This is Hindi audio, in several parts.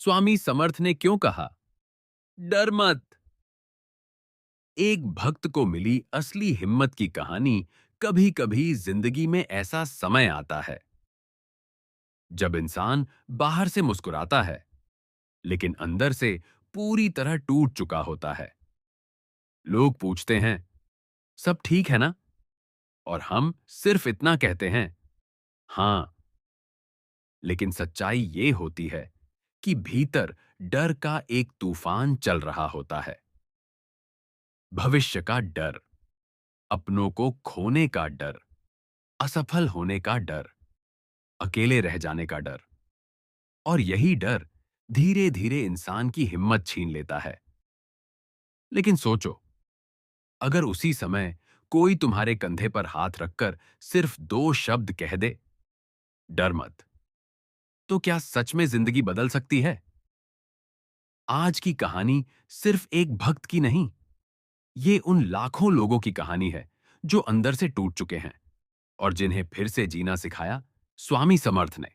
स्वामी समर्थ ने क्यों कहा, डर मत। एक भक्त को मिली असली हिम्मत की कहानी। कभी कभी जिंदगी में ऐसा समय आता है जब इंसान बाहर से मुस्कुराता है, लेकिन अंदर से पूरी तरह टूट चुका होता है। लोग पूछते हैं, सब ठीक है ना? और हम सिर्फ इतना कहते हैं, हां। लेकिन सच्चाई ये होती है कि भीतर डर का एक तूफान चल रहा होता है। भविष्य का डर, अपनों को खोने का डर, असफल होने का डर, अकेले रह जाने का डर। और यही डर धीरे धीरे इंसान की हिम्मत छीन लेता है। लेकिन सोचो, अगर उसी समय कोई तुम्हारे कंधे पर हाथ रखकर सिर्फ दो शब्द कह दे, डर मत, तो क्या सच में जिंदगी बदल सकती है? आज की कहानी सिर्फ एक भक्त की नहीं, ये उन लाखों लोगों की कहानी है जो अंदर से टूट चुके हैं और जिन्हें फिर से जीना सिखाया स्वामी समर्थ ने।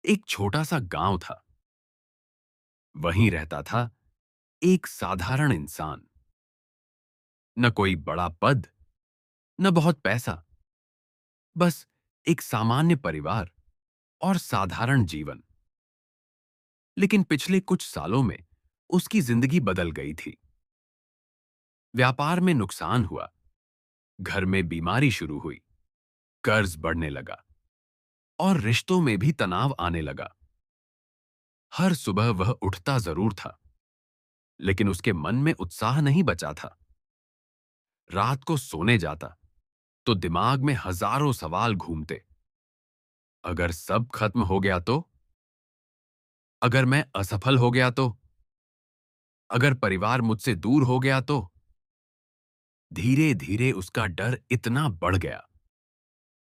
एक छोटा सा गांव था। वहीं रहता था एक साधारण इंसान। न कोई बड़ा पद, न बहुत पैसा, बस एक सामान्य परिवार और साधारण जीवन। लेकिन पिछले कुछ सालों में उसकी जिंदगी बदल गई थी। व्यापार में नुकसान हुआ, घर में बीमारी शुरू हुई, कर्ज बढ़ने लगा और रिश्तों में भी तनाव आने लगा। हर सुबह वह उठता जरूर था, लेकिन उसके मन में उत्साह नहीं बचा था। रात को सोने जाता तो दिमाग में हजारों सवाल घूमते। अगर सब खत्म हो गया तो? अगर मैं असफल हो गया तो? अगर परिवार मुझसे दूर हो गया तो? धीरे धीरे उसका डर इतना बढ़ गया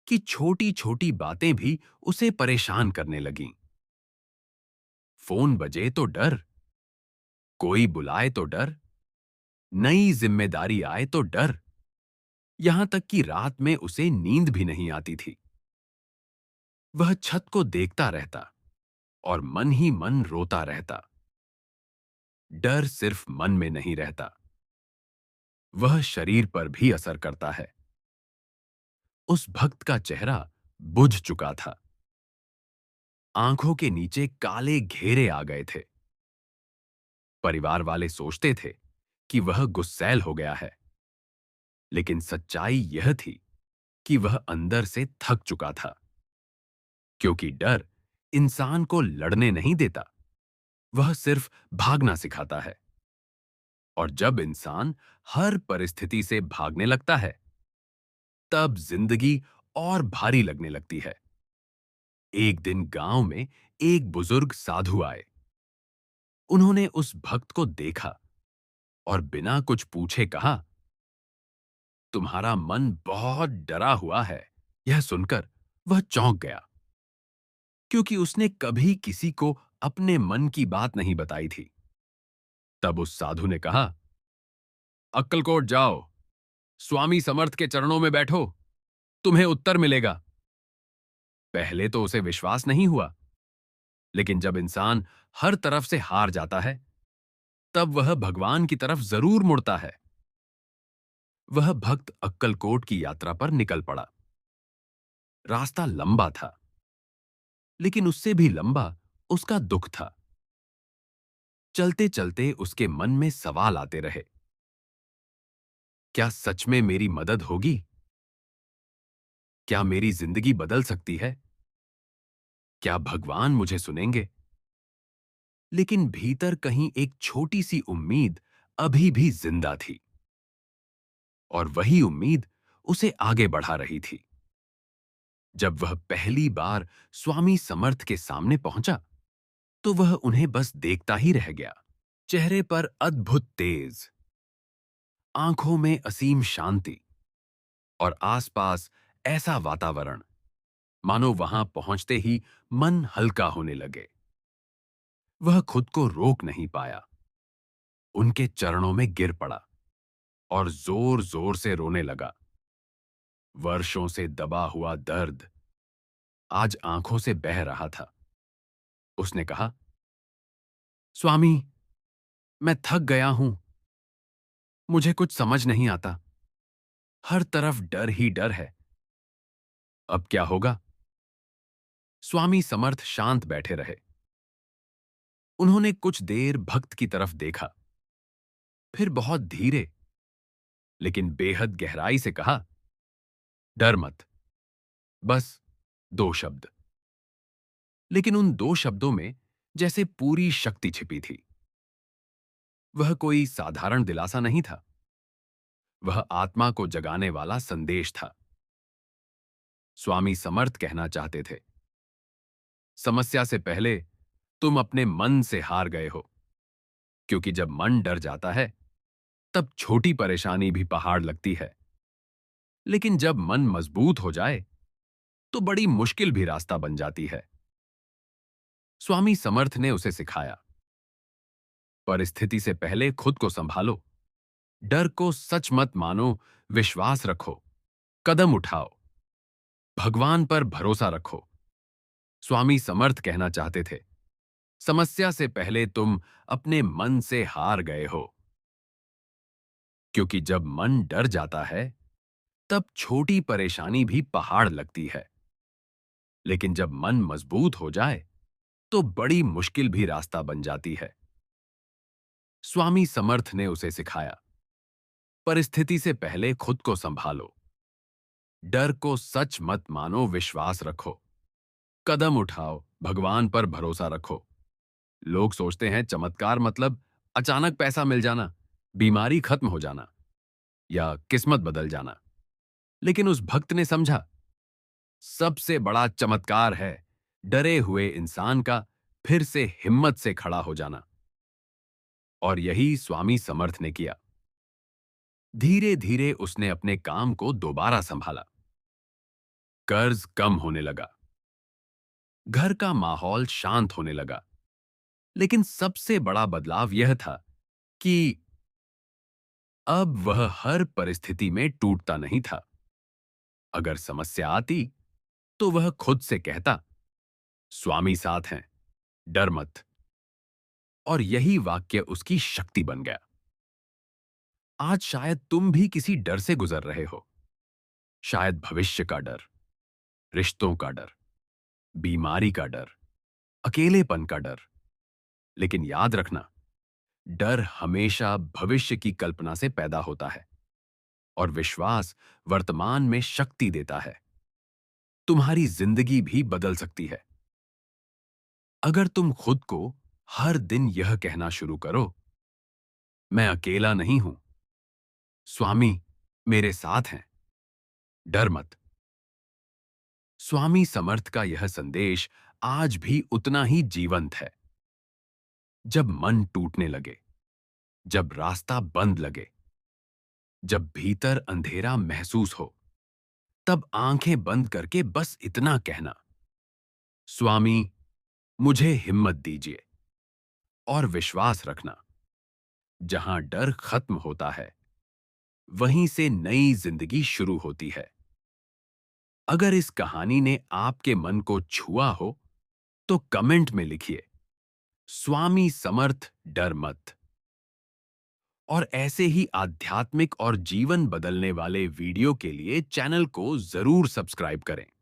कि छोटी छोटी बातें भी उसे परेशान करने लगीं। फोन बजे तो डर, कोई बुलाए तो डर, नई जिम्मेदारी आए तो डर। यहां तक कि रात में उसे नींद भी नहीं आती थी। वह छत को देखता रहता और मन ही मन रोता रहता। डर सिर्फ मन में नहीं रहता, वह शरीर पर भी असर करता है। उस भक्त का चेहरा बुझ चुका था। आंखों के नीचे काले घेरे आ गए थे। परिवार वाले सोचते थे कि वह गुस्सैल हो गया है, लेकिन सच्चाई यह थी कि वह अंदर से थक चुका था। क्योंकि डर इंसान को लड़ने नहीं देता, वह सिर्फ भागना सिखाता है। और जब इंसान हर परिस्थिति से भागने लगता है, तब जिंदगी और भारी लगने लगती है। एक दिन गांव में एक बुजुर्ग साधु आए। उन्होंने उस भक्त को देखा और बिना कुछ पूछे कहा, तुम्हारा मन बहुत डरा हुआ है। यह सुनकर वह चौंक गया, क्योंकि उसने कभी किसी को अपने मन की बात नहीं बताई थी। तब उस साधु ने कहा, अक्कलकोट जाओ, स्वामी समर्थ के चरणों में बैठो, तुम्हें उत्तर मिलेगा। पहले तो उसे विश्वास नहीं हुआ, लेकिन जब इंसान हर तरफ से हार जाता है, तब वह भगवान की तरफ जरूर मुड़ता है। वह भक्त अक्कलकोट की यात्रा पर निकल पड़ा। रास्ता लंबा था, लेकिन उससे भी लंबा उसका दुख था। चलते चलते उसके मन में सवाल आते रहे। क्या सच में मेरी मदद होगी? क्या मेरी जिंदगी बदल सकती है? क्या भगवान मुझे सुनेंगे? लेकिन भीतर कहीं एक छोटी सी उम्मीद अभी भी जिंदा थी। और वही उम्मीद उसे आगे बढ़ा रही थी। जब वह पहली बार स्वामी समर्थ के सामने पहुंचा, तो वह उन्हें बस देखता ही रह गया। चेहरे पर अद्भुत तेज, आंखों में असीम शांति और आसपास ऐसा वातावरण मानो वहां पहुंचते ही मन हल्का होने लगे। वह खुद को रोक नहीं पाया, उनके चरणों में गिर पड़ा और जोर जोर से रोने लगा। वर्षों से दबा हुआ दर्द आज आंखों से बह रहा था। उसने कहा, स्वामी, मैं थक गया हूं। मुझे कुछ समझ नहीं आता। हर तरफ डर ही डर है। अब क्या होगा? स्वामी समर्थ शांत बैठे रहे। उन्होंने कुछ देर भक्त की तरफ देखा, फिर बहुत धीरे लेकिन बेहद गहराई से कहा, डर मत। बस दो शब्द। लेकिन उन दो शब्दों में जैसे पूरी शक्ति छिपी थी। वह कोई साधारण दिलासा नहीं था। वह आत्मा को जगाने वाला संदेश था। स्वामी समर्थ कहना चाहते थे, समस्या से पहले तुम अपने मन से हार गए हो। क्योंकि जब मन डर जाता है, तब छोटी परेशानी भी पहाड़ लगती है। लेकिन जब मन मजबूत हो जाए, तो बड़ी मुश्किल भी रास्ता बन जाती है। स्वामी समर्थ ने उसे सिखाया, परिस्थिति से पहले खुद को संभालो। डर को सच मत मानो, विश्वास रखो। कदम उठाओ। भगवान पर भरोसा रखो। स्वामी समर्थ कहना चाहते थे, समस्या से पहले तुम अपने मन से हार गए हो। क्योंकि जब मन डर जाता है, तब छोटी परेशानी भी पहाड़ लगती है। लेकिन जब मन मजबूत हो जाए, तो बड़ी मुश्किल भी रास्ता बन जाती है। स्वामी समर्थ ने उसे सिखाया, परिस्थिति से पहले खुद को संभालो। डर को सच मत मानो, विश्वास रखो। कदम उठाओ, भगवान पर भरोसा रखो। लोग सोचते हैं चमत्कार मतलब अचानक पैसा मिल जाना, बीमारी खत्म हो जाना या किस्मत बदल जाना। लेकिन उस भक्त ने समझा, सबसे बड़ा चमत्कार है डरे हुए इंसान का फिर से हिम्मत से खड़ा हो जाना। और यही स्वामी समर्थ ने किया। धीरे धीरे उसने अपने काम को दोबारा संभाला। कर्ज कम होने लगा। घर का माहौल शांत होने लगा। लेकिन सबसे बड़ा बदलाव यह था कि अब वह हर परिस्थिति में टूटता नहीं था। अगर समस्या आती, तो वह खुद से कहता, स्वामी साथ हैं, डर मत। और यही वाक्य उसकी शक्ति बन गया। आज शायद तुम भी किसी डर से गुजर रहे हो। शायद भविष्य का डर, रिश्तों का डर, बीमारी का डर, अकेलेपन का डर। लेकिन याद रखना, डर हमेशा भविष्य की कल्पना से पैदा होता है और विश्वास वर्तमान में शक्ति देता है। तुम्हारी जिंदगी भी बदल सकती है अगर तुम खुद को हर दिन यह कहना शुरू करो, मैं अकेला नहीं हूं। स्वामी मेरे साथ हैं, डर मत। स्वामी समर्थ का यह संदेश आज भी उतना ही जीवंत है। जब मन टूटने लगे, जब रास्ता बंद लगे, जब भीतर अंधेरा महसूस हो, तब आंखें बंद करके बस इतना कहना, स्वामी मुझे हिम्मत दीजिए। और विश्वास रखना, जहां डर खत्म होता है, वहीं से नई जिंदगी शुरू होती है। अगर इस कहानी ने आपके मन को छुआ हो, तो कमेंट में लिखिए, स्वामी समर्थ डर मत। और ऐसे ही आध्यात्मिक और जीवन बदलने वाले वीडियो के लिए चैनल को जरूर सब्सक्राइब करें।